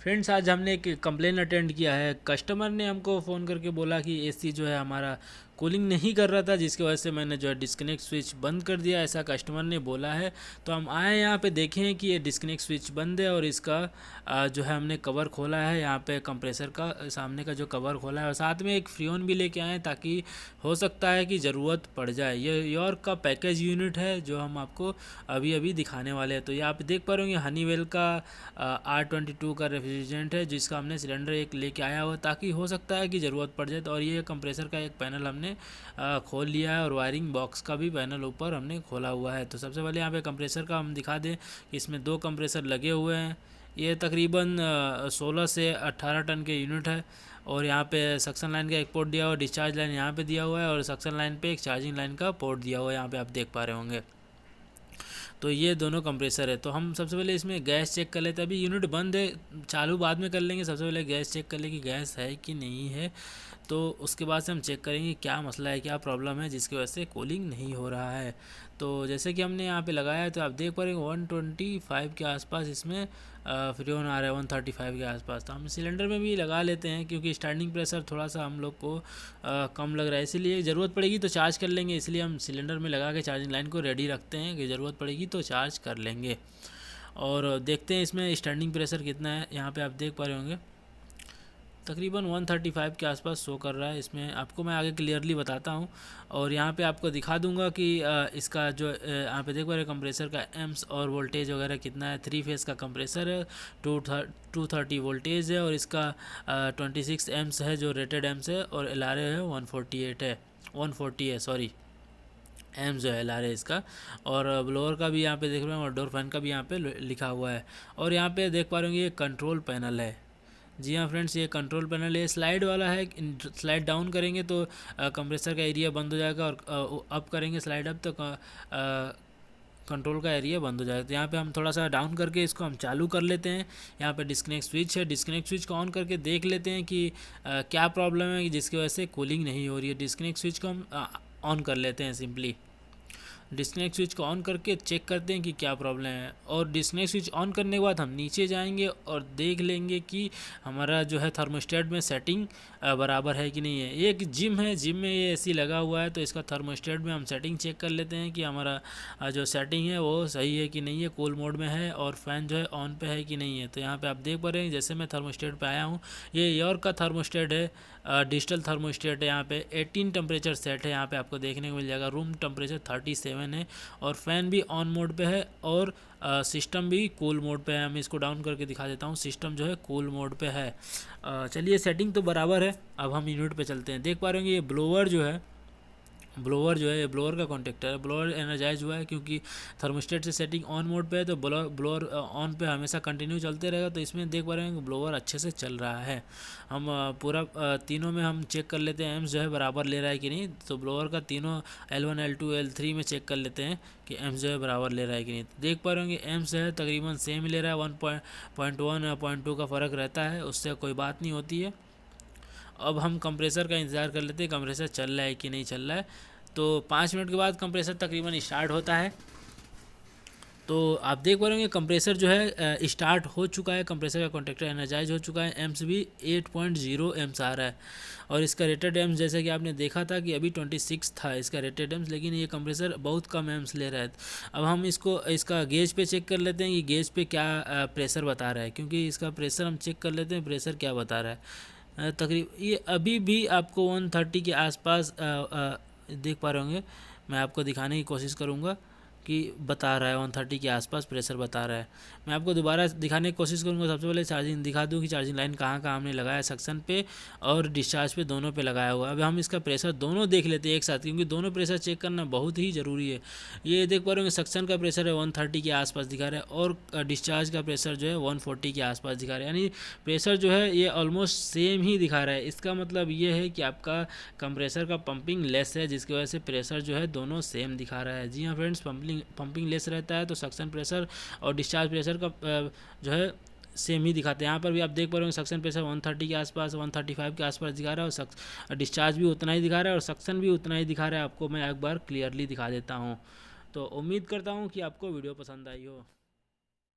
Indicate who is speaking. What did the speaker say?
Speaker 1: Friends, आज हमने एक कंप्लेन अटेंड किया है। कस्टमर ने हमको फ़ोन करके बोला कि एसी जो है हमारा कूलिंग नहीं कर रहा था, जिसकी वजह से मैंने जो है डिस्कनेक्ट स्विच बंद कर दिया, ऐसा कस्टमर ने बोला है। तो हम आए यहाँ पे देखें कि ये डिस्कनेक्ट स्विच बंद है और इसका जो है हमने कवर खोला है, यहाँ पे कंप्रेसर का सामने का जो कवर खोला है, और साथ में एक फ्रीऑन भी लेके आए ताकि हो सकता है कि ज़रूरत पड़ जाए। ये यॉर्क का पैकेज यूनिट है जो हम आपको अभी अभी दिखाने वाले हैं। तो ये आप देख पा रहे होंगे हनीवेल का R22 का रेफ्रिजरेंट है, जिसका हमने सिलेंडर एक लेके आया हुआ ताकि हो सकता है कि ज़रूरत पड़ जाए। तो और ये कंप्रेसर का एक पैनल हमने खोल लिया है और वायरिंग बॉक्स का भी पैनल ऊपर हमने खोला हुआ है। तो सबसे पहले यहाँ पे कंप्रेसर का हम दिखा दें कि इसमें 2 कंप्रेसर लगे हुए हैं। ये तकरीबन 16 से 18 टन के यूनिट है और यहाँ पे सक्शन लाइन का एक पोर्ट दिया हुआ है, डिस्चार्ज लाइन यहाँ पे दिया हुआ है और सक्शन लाइन पे एक चार्जिंग लाइन का पोर्ट दिया हुआ है, यहाँ पे आप देख पा रहे होंगे। तो ये दोनों कंप्रेसर है। तो हम सबसे पहले इसमें गैस चेक कर लेते हैं। अभी यूनिट बंद है, चालू बाद में कर लेंगे। सबसे पहले गैस चेक कर ले कि गैस है कि नहीं है, तो उसके बाद से हम चेक करेंगे क्या मसला है, क्या प्रॉब्लम है जिसकी वजह से कूलिंग नहीं हो रहा है। तो जैसे कि हमने यहाँ पे लगाया है तो आप देख पा रहे हैं 125 के आसपास इसमें फ्रीऑन आ रहा है, 135 के आसपास। तो हम सिलेंडर में भी लगा लेते हैं क्योंकि स्टार्टिंग प्रेशर थोड़ा सा हम लोग को कम लग रहा है, इसीलिए ज़रूरत पड़ेगी तो चार्ज कर लेंगे। इसलिए हम सिलेंडर में लगा के चार्जिंग लाइन को रेडी रखते हैं कि ज़रूरत पड़ेगी तो चार्ज कर लेंगे। और देखते हैं इसमें स्टैंडिंग प्रेशर कितना है। यहाँ पे आप देख पा रहे होंगे तकरीबन 135 के आसपास शो कर रहा है। इसमें आपको मैं आगे क्लियरली बताता हूँ और यहाँ पे आपको दिखा दूंगा कि इसका जो यहाँ पे देख पा रहे कंप्रेसर का एम्स और वोल्टेज वगैरह कितना है। 3 फेज़ का कंप्रेसर है, 230 वोल्टेज है और इसका 26 एम्स है जो रेटेड एम्स है और LRA है 140 है सॉरी एम जो है LRA इसका। और ब्लोअर का भी यहाँ पे देख रहे हैं और डोर फैन का भी यहाँ पे लिखा हुआ है। और यहाँ पे देख पा रहे होंगे ये कंट्रोल पैनल है। जी हाँ फ्रेंड्स, ये कंट्रोल पैनल है, स्लाइड वाला है। स्लाइड डाउन करेंगे तो कंप्रेसर का एरिया बंद हो जाएगा और अप करेंगे स्लाइड अप तो कंट्रोल का एरिया बंद हो जाएगा। तो यहाँ पे हम थोड़ा सा डाउन करके इसको हम चालू कर लेते हैं। यहाँ पे डिस्कनेक्ट स्विच है, डिस्कनेक्ट स्विच को ऑन करके देख लेते हैं कि क्या प्रॉब्लम है जिसकी वजह से कूलिंग नहीं हो रही है। डिस्कनेक्ट स्विच को हम ऑन कर लेते हैं। सिंपली डिस्कनेक्ट स्विच को ऑन करके चेक करते हैं कि क्या प्रॉब्लम है। और डिस्कनेक्ट स्विच ऑन करने के बाद हम नीचे जाएंगे और देख लेंगे कि हमारा जो है थर्मोस्टेट में सेटिंग बराबर है कि नहीं है। ये एक जिम है, जिम में ये एसी लगा हुआ है तो इसका थर्मोस्टेट में हम सेटिंग चेक कर लेते हैं कि हमारा जो सेटिंग है वो सही है कि नहीं है, कूल मोड में है और फ़ैन जो है ऑन पे है कि नहीं है। तो यहाँ पे आप देख पा रहे हैं जैसे मैं थर्मोस्टेट पे आया हूँ, ये यॉर्क का थर्मोस्टेट है, डिजिटल थर्मोस्टेट है। यहाँ पे 18 टेम्परेचर सेट है, यहाँ पे आपको देखने को मिल जाएगा। रूम टेम्परेचर 37 है और फ़ैन भी ऑन मोड पे है और सिस्टम भी कूल मोड पे है। मैं इसको डाउन करके दिखा देता हूँ, सिस्टम जो है कूल मोड पे है। चलिए सेटिंग तो बराबर है। अब हम यूनिट पे चलते हैं। देख पा रहे हैं ये ब्लोअर जो है ये ब्लोअर का कॉन्टेक्टर है। ब्लोअर एनर्जाइज हुआ है क्योंकि थर्मोस्टेट से सेटिंग ऑन मोड पे है तो ब्लोअर ऑन पे हमेशा कंटिन्यू चलते रहेगा। तो इसमें देख पा रहे हैं कि ब्लोअर अच्छे से चल रहा है। हम पूरा तीनों में हम चेक कर लेते हैं एम्स जो है बराबर ले रहा है कि नहीं। तो ब्लोअर का तीनों L1 L2 L3 में चेक कर लेते हैं कि एम्स जो है बराबर ले रहा है कि नहीं। देख पा रहे होंगे एम्स है तकरीबन सेम ले रहा है, 1.1 या 0.2 का फ़र्क रहता है, उससे कोई बात नहीं होती है। अब हम कंप्रेसर का इंतज़ार कर लेते हैं कंप्रेसर चल रहा है कि नहीं चल रहा है। तो 5 मिनट के बाद कंप्रेसर तकरीबन स्टार्ट होता है। तो आप देख पा रहे होंगे कंप्रेसर जो है स्टार्ट हो चुका है, कंप्रेसर का कॉन्टेक्टर एनर्जाइज हो चुका है। एम्स भी 8.0 एम्स आ रहा है और इसका रेटेड एम्स जैसे कि आपने देखा था कि अभी 26 था इसका रेटेड एम्स, लेकिन ये कंप्रेसर बहुत कम एम्स ले रहा है। अब हम इसका गेज पे चेक कर लेते हैं कि गेज पे क्या प्रेशर बता रहा है, क्योंकि इसका प्रेशर हम चेक कर लेते हैं प्रेशर क्या बता रहा है। तकरीबन ये अभी भी आपको 130 के आसपास देख पा रहे होंगे। मैं आपको दिखाने की कोशिश करूँगा कि बता रहा है 130 के आसपास प्रेशर बता रहा है। मैं आपको दोबारा दिखाने की कोशिश करूँगा। सबसे पहले चार्जिंग दिखा दूँ कि चार्जिंग लाइन कहाँ कहाँ हमने लगाया, सक्शन पे और डिस्चार्ज पे दोनों पे लगाया हुआ है। अब हम इसका प्रेशर दोनों देख लेते हैं एक साथ, क्योंकि दोनों प्रेशर चेक करना बहुत ही ज़रूरी है। ये देख पा रहे होंगे सक्शन का प्रेशर है 130 के आसपास दिखा रहा है और डिस्चार्ज का प्रेशर जो है 140 के आसपास दिखा रहा है। यानी प्रेशर जो है ये ऑलमोस्ट सेम ही दिखा रहा है। इसका मतलब ये है कि आपका कंप्रेसर का पंपिंग लेस है, जिसकी वजह से प्रेशर जो है दोनों सेम दिखा रहा है। जी हाँ फ्रेंड्स, पंपिंग लेस रहता है तो सक्शन प्रेशर और डिस्चार्ज प्रेशर का जो है सेम ही दिखाते हैं। यहाँ पर भी आप देख पा रहे हो सक्शन प्रेशर 130 के आसपास 135 के आसपास दिखा रहा है और डिस्चार्ज भी उतना ही दिखा रहा है और सक्शन भी उतना ही दिखा रहा है। आपको मैं एक बार क्लियरली दिखा देता हूँ। तो उम्मीद करता हूँ कि आपको वीडियो पसंद आई हो।